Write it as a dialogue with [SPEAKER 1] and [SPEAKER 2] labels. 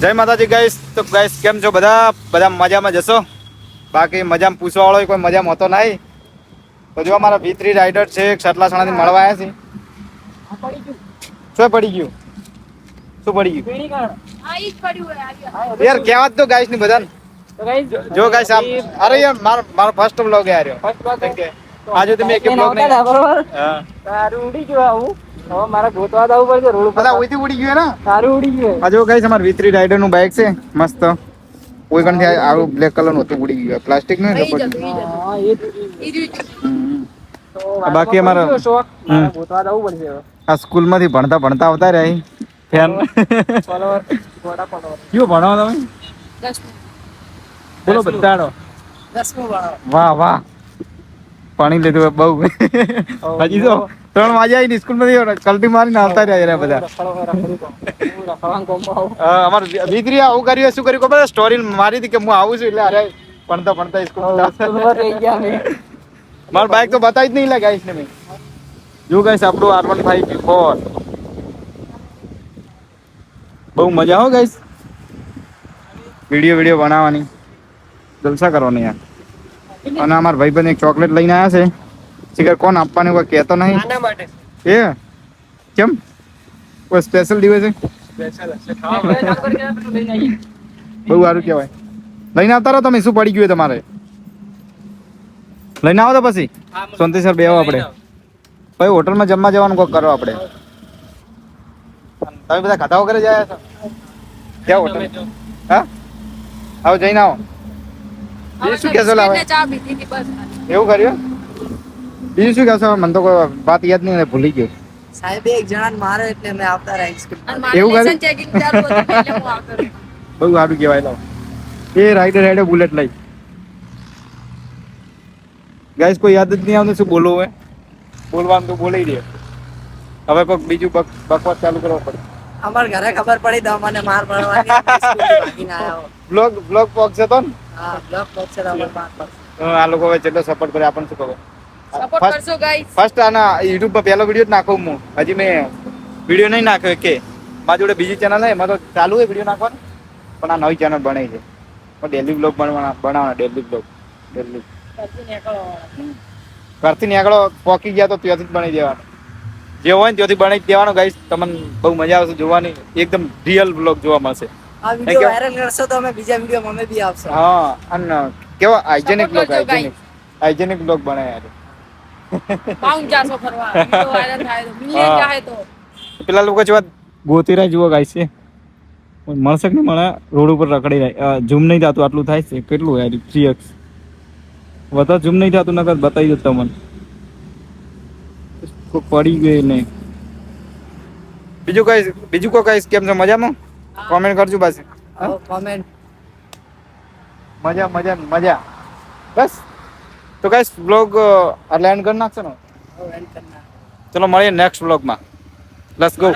[SPEAKER 1] જય માતાજી ગાઈસ. તો ગાઈસ કેમ છો બધા મજામાં જશો? બાકી મજામાં પૂછવા વાળો કોઈ મજામાં હોતો નહીં. તો જો અમારા V3 રાઇડર છે સટલાસણાથી મળવા આવ્યા છે. શું પડી ગયું? શું પડી ગયું યાર? કહેવત તો ગાઈસ ની બધાને. જો ગાઈસ અરે યાર મારો ફર્સ્ટ વ્લોગ યાર. આજે તમે એક વ્લોગ નહીં. હા તારું ઉડી ગયું આવું. હવે મારા ગોતવા જવું પડશે રોડ ઉપર. બધા ઓઈથી ઉડી ગયું ને? તારું ઉડી ગયું. આ જો ગાઈસ અમાર V3 રાઇડર નું બાઇક છે મસ્ત. કોઈ કણ થી આવું બ્લેક કલર નું હતું ઉડી ગયું. પ્લાસ્ટિક નું ને હા એ બાકી અમારા ગોતવા જવું પડશે. આ સ્કૂલ માંથી ભણતા આવતા રહ્યા ફેન ફોલોવર ગોડા ફોલોવર કયો ભણો તમે? 10 બોલો બતાડો. 10મું ભણો. વાહ પાણી લીધું બહુ. હજી તો 3 વાગે આવીને સ્કૂલ માંથી કલટી મારીને આવતા રહ્યા બધા. અમારે V3 આવું કર્યું શું કર્યું ખબર? સ્ટોરી મારી હતી કે હું આવું છું એટલે અરે ભણતા સ્કૂલ મારું બાઈક તો બતાવી જ નહીં લે ગાઈસ ને મેં. જો ગાઈસ આપણું R15 બહુ મજા હો ગાઈસ. વિડીયો બનાવવાની જલસા કરવાની યાર. અને અમારા ભાઈબંધ એક ચોકલેટ લઈને આવ્યા છે. શિખર કોણ આપવાનું કોઈ કહેતો નહીં. આના માટે એ કેમ કોઈ સ્પેશિયલ દિવસ છે? બહુ સારું કહેવાય. લઈને આવતા રહો તમે. શું પડી ગયું તમારે? લઈને આવો તો પછી સોનતેસર બેહો આપણે. પછી હોટલમાં જમવા જવાનું કોક કરો આપણે. તમે બધા ખાતા વગર જાય છો ક્યાં હોટલ? હા આવો જઈને આવો. બીજું શું કહેશો? લાવે એવું કર્યું? બીજું શું કહેશો? મને તો કોઈ વાત યાદ નહીં, ભૂલી ગયો.
[SPEAKER 2] સાહેબ એક જણાને મારે એટલે મેં આવતા રહ્યા.
[SPEAKER 1] એવું કર્યું? બહુ સારું કહેવાય. લો એ રાઈડર બુલેટ લઈ. ગાઈસ કોઈ યાદ જ નહીં આવતું શું બોલવું હોય. બોલવાનું તો બોલાઈ દે. હવે કોઈ બીજું બકવાસ ચાલુ કરવો પડે.
[SPEAKER 2] અમાર ઘરે ખબર પડી તો મને માર પડવાની ભાગીને આવ્યો.
[SPEAKER 1] બ્લોગ પોક્સ હતો ને?
[SPEAKER 2] હા બ્લોગ પોક્સ છે.
[SPEAKER 1] આ લોકો હવે જેટલો સપોર્ટ કરે આપણને શું ખબર.
[SPEAKER 3] સપોર્ટ કરજો ગાઈસ.
[SPEAKER 1] ફર્સ્ટ આના YouTube પર પહેલો વિડિયો જ નાખું હું. હજી મેં વિડિયો નહીં નાખ્યો કે મારી જોડે બીજી ચેનલ છે એમાં તો ચાલુ છે વિડિયો નાખવાનું. પણ આ નવી ચેનલ બનાવી છે. ડેલી બ્લોગ બનાવવાના ડેલી બ્લોગ ડેલી ઘરથી નીકળો પોકી ગયા તો ત્યાંથી જ બનાવી દેવાનું. જે હોય ને ત્યાંથી બનાવી દેવાનું ગાઈસ. તમને બહુ મજા આવશે જોવાની. એકદમ રિયલ બ્લોગ જોવા મળશે.
[SPEAKER 2] આ વિડિયો વાયરલ કરશો તો અમે બીજા વિડિયો અમે બી આવશે.
[SPEAKER 1] હા અને કેવો હાઇજેનિક બ્લોગ બનાવે યાર.
[SPEAKER 3] પાઉન્ડ જાસો ફરવા વિડિયો વાયરલ થાય તો મિલિયન જાય તો
[SPEAKER 1] પેલા લોકો જેવા ગોતીરા જુઓ ગાઈસ છે. મળશે કે નહીં મળે? રોડ ઉપર રખડી જાય. ઝૂમ નહીં થતું આટલું થાય છે. કેટલું યાર 3x વધારે ઝૂમ નહીં થતું નકર બતાવી દો તમને. કોઈ પડી ગયું નહીં. બીજું કોઈ કઈશ કેમ છે? મજામાં? કોમેન્ટ કરજો પાછી.
[SPEAKER 2] કોમેન્ટ
[SPEAKER 1] મજા બસ. તો ગાઈસ બ્લોગ એન્ડ કરી નાખશો ને? ચલો મળીએ નેક્સ્ટ બ્લોગમાં. Let's go.